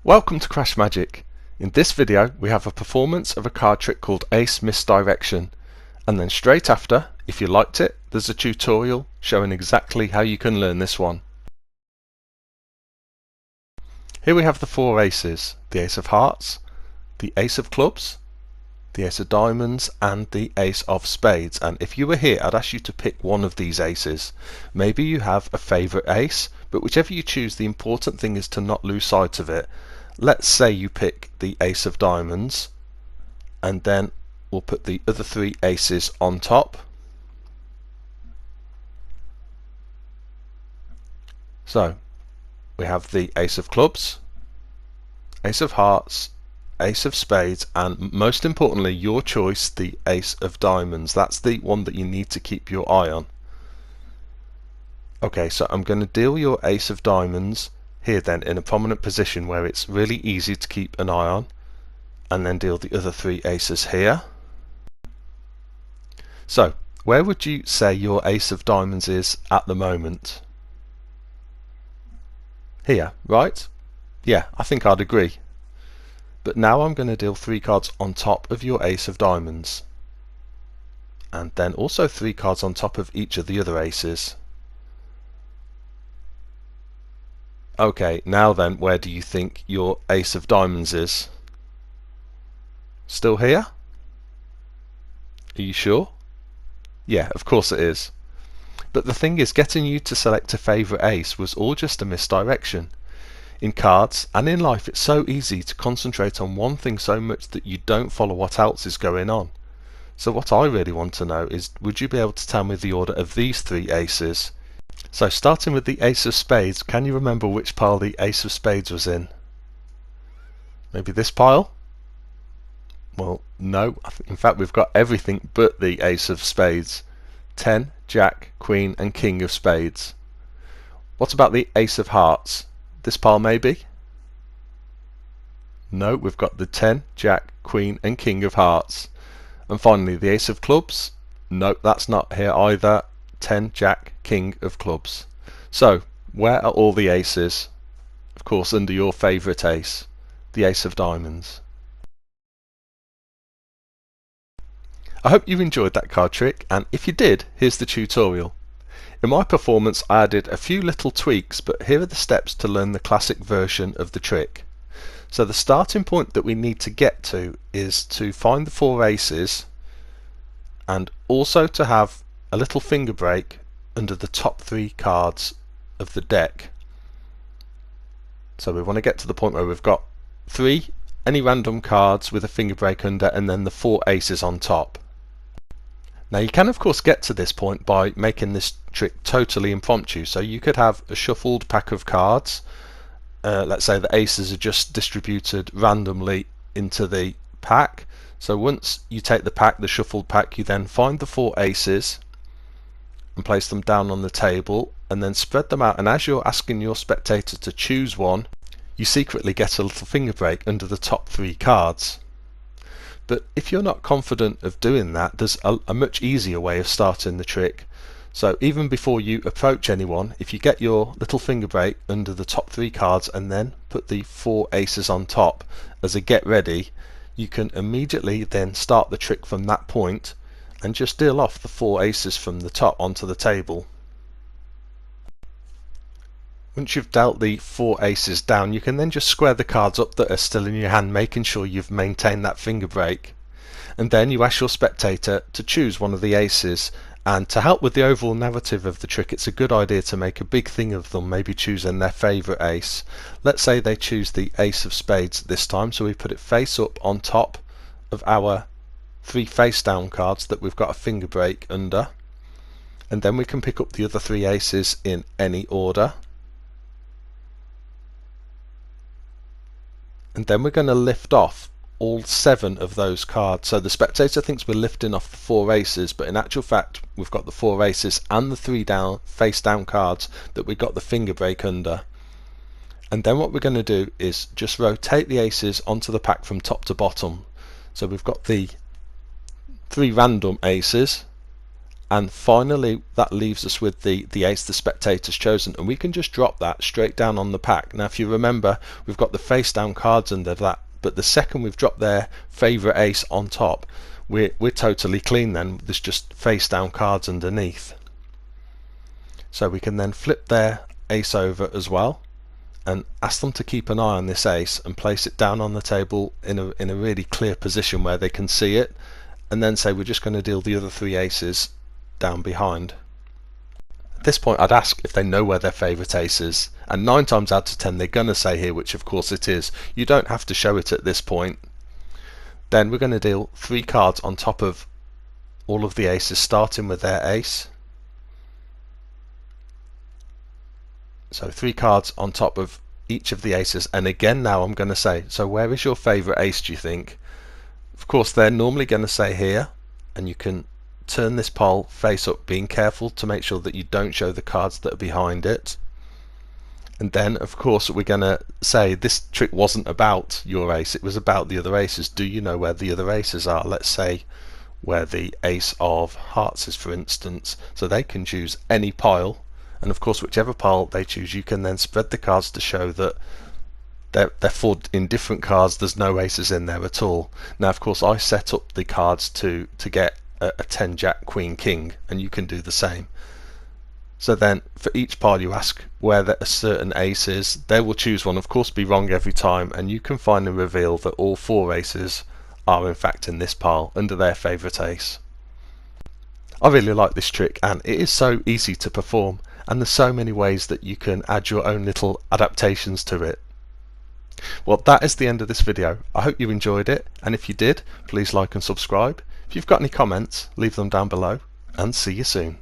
Welcome to CrashMagic. In this video we have a performance of a card trick called Ace Misdirection, and then straight after, if you liked it, there's a tutorial showing exactly how you can learn this one. Here we have the four aces: the Ace of Hearts, the Ace of Clubs, the Ace of Diamonds and the Ace of Spades. And if you were here, I'd ask you to pick one of these aces. Maybe you have a favourite ace, but whichever you choose, the important thing is to not lose sight of it. Let's say you pick the Ace of Diamonds, and then we'll put the other three aces on top. So we have the Ace of Clubs, Ace of Hearts, Ace of Spades, and most importantly your choice, the Ace of Diamonds. That's the one that you need to keep your eye on. Okay, so I'm going to deal your Ace of Diamonds here then in a prominent position where it's really easy to keep an eye on, and then deal the other three aces here. So where would you say your Ace of Diamonds is at the moment? Here, right? Yeah, I think I'd agree. But now I'm going to deal three cards on top of your Ace of Diamonds, and then also three cards on top of each of the other aces. Okay, now then, where do you think your Ace of Diamonds is? Still here? Are you sure? Yeah, of course it is. But the thing is, getting you to select a favourite ace was all just a misdirection. In cards and in life, it's so easy to concentrate on one thing so much that you don't follow what else is going on. So what I really want to know is, would you be able to tell me the order of these three aces? So starting with the Ace of Spades, can you remember which pile the Ace of Spades was in? Maybe this pile? Well, no. In fact, we've got everything but the Ace of Spades. 10, Jack, Queen and King of Spades. What about the Ace of Hearts? This pile maybe? No, we've got the 10, Jack, Queen and King of Hearts. And finally the Ace of Clubs? No, that's not here either. 10, Jack, King of Clubs. So where are all the aces? Of course under your favourite ace, the Ace of Diamonds. I hope you enjoyed that card trick, and if you did, here's the tutorial. In my performance I added a few little tweaks, but here are the steps to learn the classic version of the trick. So the starting point that we need to get to is to find the four aces, and also to have a little finger break under the top three cards of the deck. So we want to get to the point where we've got three any random cards with a finger break under, and then the four aces on top. Now you can of course get to this point by making this trick totally impromptu. So you could have a shuffled pack of cards. Let's say the aces are just distributed randomly into the pack. So once you take the pack, the shuffled pack, you then find the four aces and place them down on the table, and then spread them out, and as you're asking your spectator to choose one, you secretly get a little finger break under the top three cards. But if you're not confident of doing that, there's a much easier way of starting the trick. So even before you approach anyone, if you get your little finger break under the top three cards and then put the four aces on top as a get ready, you can immediately then start the trick from that point and just deal off the four aces from the top onto the table. Once you've dealt the four aces down, you can then just square the cards up that are still in your hand, making sure you've maintained that finger break. And then you ask your spectator to choose one of the aces, and to help with the overall narrative of the trick, it's a good idea to make a big thing of them maybe choosing their favourite ace. Let's say they choose the Ace of Spades this time, so we put it face up on top of our three face down cards that we've got a finger break under, and then we can pick up the other three aces in any order, and then we're going to lift off all seven of those cards. So the spectator thinks we're lifting off the four aces, but in actual fact we've got the four aces and the three down face down cards that we got the finger break under. And then what we're going to do is just rotate the aces onto the pack from top to bottom. So we've got the three random aces, And finally, that leaves us with the ace the spectator's chosen, and we can just drop that straight down on the pack. Now if you remember, we've got the face down cards under that, but the second we've dropped their favourite ace on top, we're totally clean then. There's just face down cards underneath. So we can then flip their ace over as well and ask them to keep an eye on this ace and place it down on the table in a really clear position where they can see it, and then say we're just going to deal the other 3 aces down behind. At this point I'd ask if they know where their favourite ace is, and 9 times out of 10 they're going to say here, which of course it is. You don't have to show it at this point. Then we're going to deal 3 cards on top of all of the aces, starting with their ace. So 3 cards on top of each of the aces, and again now I'm going to say, so where is your favourite ace, do you think? Of course they're normally going to say here, and you can turn this pile face up, being careful to make sure that you don't show the cards that are behind it. And then of course we're going to say this trick wasn't about your ace, it was about the other aces. Do you know where the other aces are? Let's say where the ace of hearts is, for instance. So they can choose any pile, and of course whichever pile they choose, you can then spread the cards to show that they're full in different cards, there's no aces in there at all. Now of course I set up the cards to get a 10 jack queen king, and you can do the same. So then for each pile you ask where a certain ace is, they will choose one, of course be wrong every time, and you can finally reveal that all 4 aces are in fact in this pile under their favourite ace. I really like this trick, and it is so easy to perform, and there's so many ways that you can add your own little adaptations to it. Well, that is the end of this video. I hope you enjoyed it, and if you did, please like and subscribe. If you've got any comments, leave them down below, and see you soon.